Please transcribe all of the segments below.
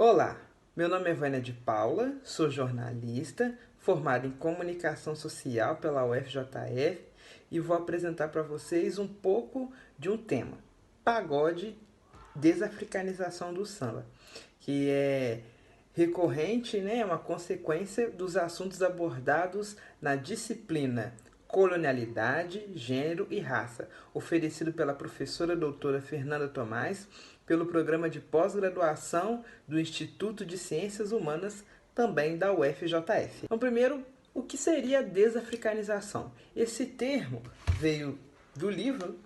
Olá, meu nome é Vânia de Paula, sou jornalista, formada em Comunicação Social pela UFJF e vou apresentar para vocês um pouco de um tema, pagode, desafricanização do samba, que é recorrente, né, é uma consequência dos assuntos abordados na disciplina Colonialidade, Gênero e Raça, oferecido pela professora doutora Fernanda Tomás, pelo programa de pós-graduação do Instituto de Ciências Humanas, também da UFJF. Então, primeiro, o que seria a desafricanização? Esse termo veio do livro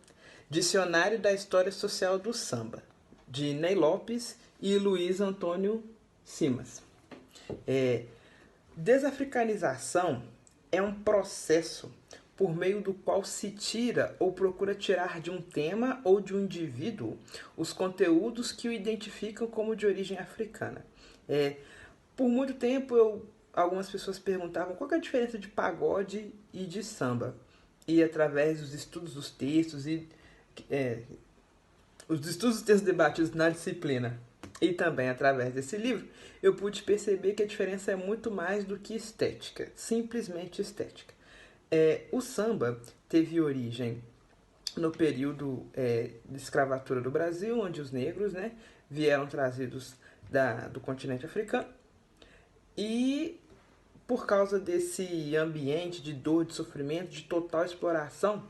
Dicionário da História Social do Samba, de Ney Lopes e Luiz Antônio Simas. Desafricanização é um processo por meio do qual se tira ou procura tirar de um tema ou de um indivíduo os conteúdos que o identificam como de origem africana. Por muito tempo, algumas pessoas perguntavam qual é a diferença de pagode e de samba. E através dos estudos dos textos os estudos dos textos debatidos na disciplina e também através desse livro, eu pude perceber que a diferença é muito mais do que estética, simplesmente estética. O samba teve origem no período de escravatura do Brasil, onde os negros, né, vieram trazidos do continente africano e por causa desse ambiente de dor, de sofrimento, de total exploração,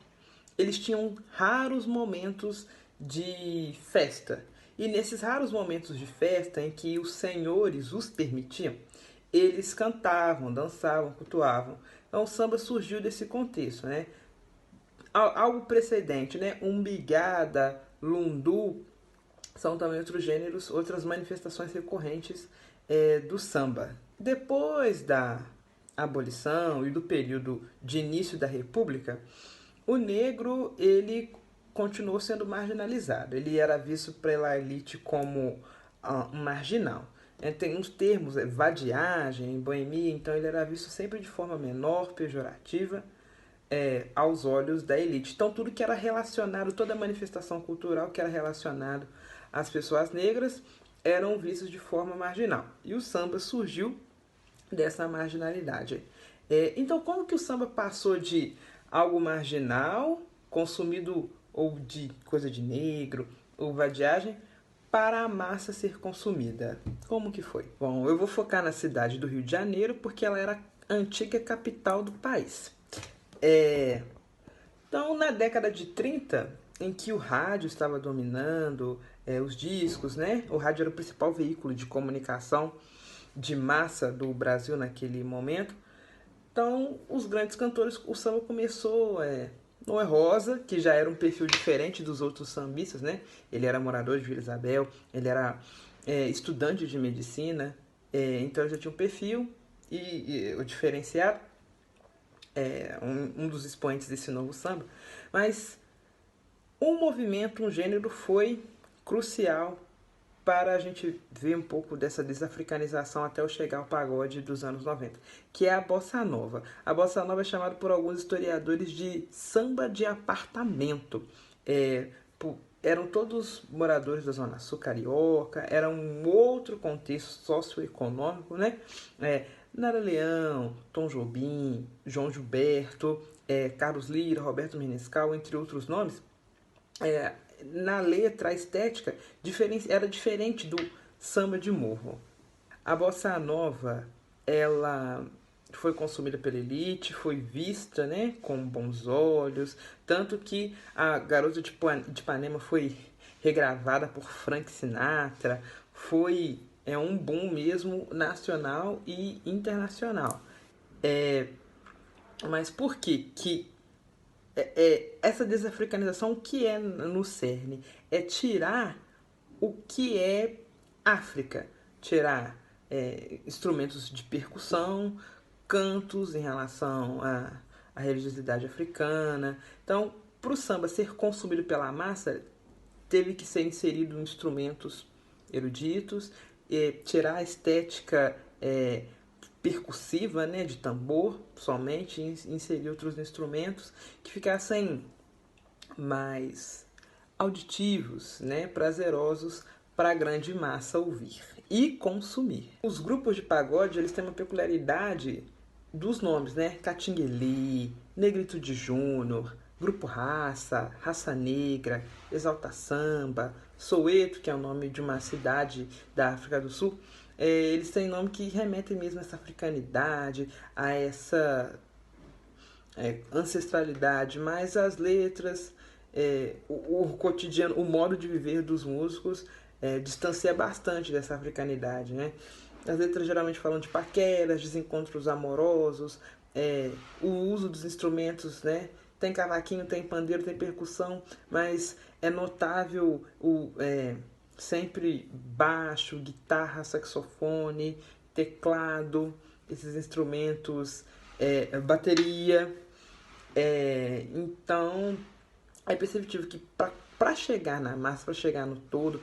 eles tinham raros momentos de festa. E nesses raros momentos de festa em que os senhores os permitiam, eles cantavam, dançavam, cultuavam. Então o samba surgiu desse contexto, né? Algo precedente, né? Umbigada, lundu, são também outros gêneros, outras manifestações recorrentes do samba. Depois da abolição e do período de início da República, o negro ele continuou sendo marginalizado. Ele era visto pela elite como um marginal. Tem uns termos, vadiagem, boemia, então ele era visto sempre de forma menor, pejorativa, aos olhos da elite. Então tudo que era relacionado, toda manifestação cultural que era relacionado às pessoas negras eram vistos de forma marginal. E o samba surgiu dessa marginalidade. Então como que o samba passou de algo marginal, consumido ou de coisa de negro, ou vadiagem, para a massa ser consumida? Como que foi? Bom, eu vou focar na cidade do Rio de Janeiro, porque ela era a antiga capital do país. Então, na década de 30, em que o rádio estava dominando os discos, né? O rádio era o principal veículo de comunicação de massa do Brasil naquele momento. Então, os grandes cantores, o samba começou... Noé Rosa, que já era um perfil diferente dos outros sambistas, né? Ele era morador de Vila Isabel, ele era estudante de medicina, então ele já tinha um perfil e o diferenciado, um dos expoentes desse novo samba. Mas um movimento, um gênero foi crucial para a gente ver um pouco dessa desafricanização até eu chegar ao pagode dos anos 90, que é a Bossa Nova. A Bossa Nova é chamada por alguns historiadores de samba de apartamento. Eram todos moradores da Zona Sul carioca, era um outro contexto socioeconômico, né? Nara Leão, Tom Jobim, João Gilberto, Carlos Lira, Roberto Menescal, entre outros nomes. Na letra, a estética era diferente do samba de morro. A bossa nova, ela foi consumida pela elite, foi vista, né, com bons olhos, tanto que a Garota de Ipanema foi regravada por Frank Sinatra, foi um boom mesmo nacional e internacional. Mas por que essa desafricanização, o que é no cerne? É tirar o que é África, tirar instrumentos de percussão, cantos em relação à religiosidade africana. Então, para o samba ser consumido pela massa, teve que ser inserido instrumentos eruditos, tirar a estética percussiva, né, de tambor somente, inserir outros instrumentos que ficassem mais auditivos, né, prazerosos para a grande massa ouvir e consumir. Os grupos de pagode, eles têm uma peculiaridade dos nomes, né? Catinguele, Negrito de Júnior, Grupo Raça, Raça Negra, Exalta Samba, Soweto, que é o nome de uma cidade da África do Sul. Eles têm nome que remetem mesmo a essa africanidade, a essa ancestralidade, mas as letras, o cotidiano, o modo de viver dos músicos distancia bastante dessa africanidade, né? As letras geralmente falam de paqueras, desencontros amorosos, o uso dos instrumentos, né? Tem cavaquinho, tem pandeiro, tem percussão, mas é notável sempre baixo, guitarra, saxofone, teclado, esses instrumentos, bateria. Então, é perceptível que para chegar na massa, para chegar no todo,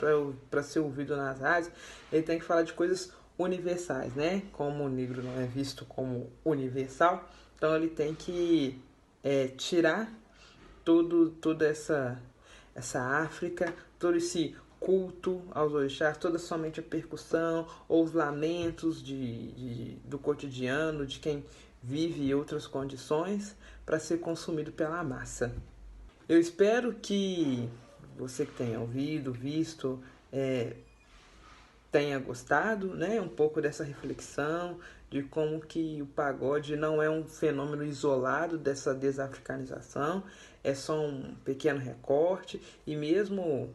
para ser ouvido nas rádios, ele tem que falar de coisas universais, né? Como o negro não é visto como universal, então ele tem que tirar toda essa África, todo esse culto aos orixás, toda somente a percussão ou os lamentos do cotidiano, de quem vive em outras condições, para ser consumido pela massa. Eu espero que você que tenha ouvido, visto, tenha gostado, né, um pouco dessa reflexão de como que o pagode não é um fenômeno isolado dessa desafricanização, é só um pequeno recorte, e mesmo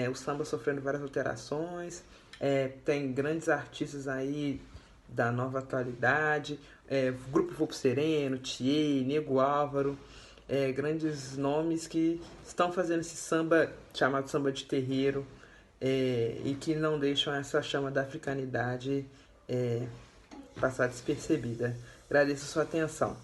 o samba sofrendo várias alterações, tem grandes artistas aí da nova atualidade, Grupo Fogo Sereno, Thier, Nego Álvaro, grandes nomes que estão fazendo esse samba chamado samba de terreiro, e que não deixam essa chama da africanidade passar despercebida. Agradeço a sua atenção.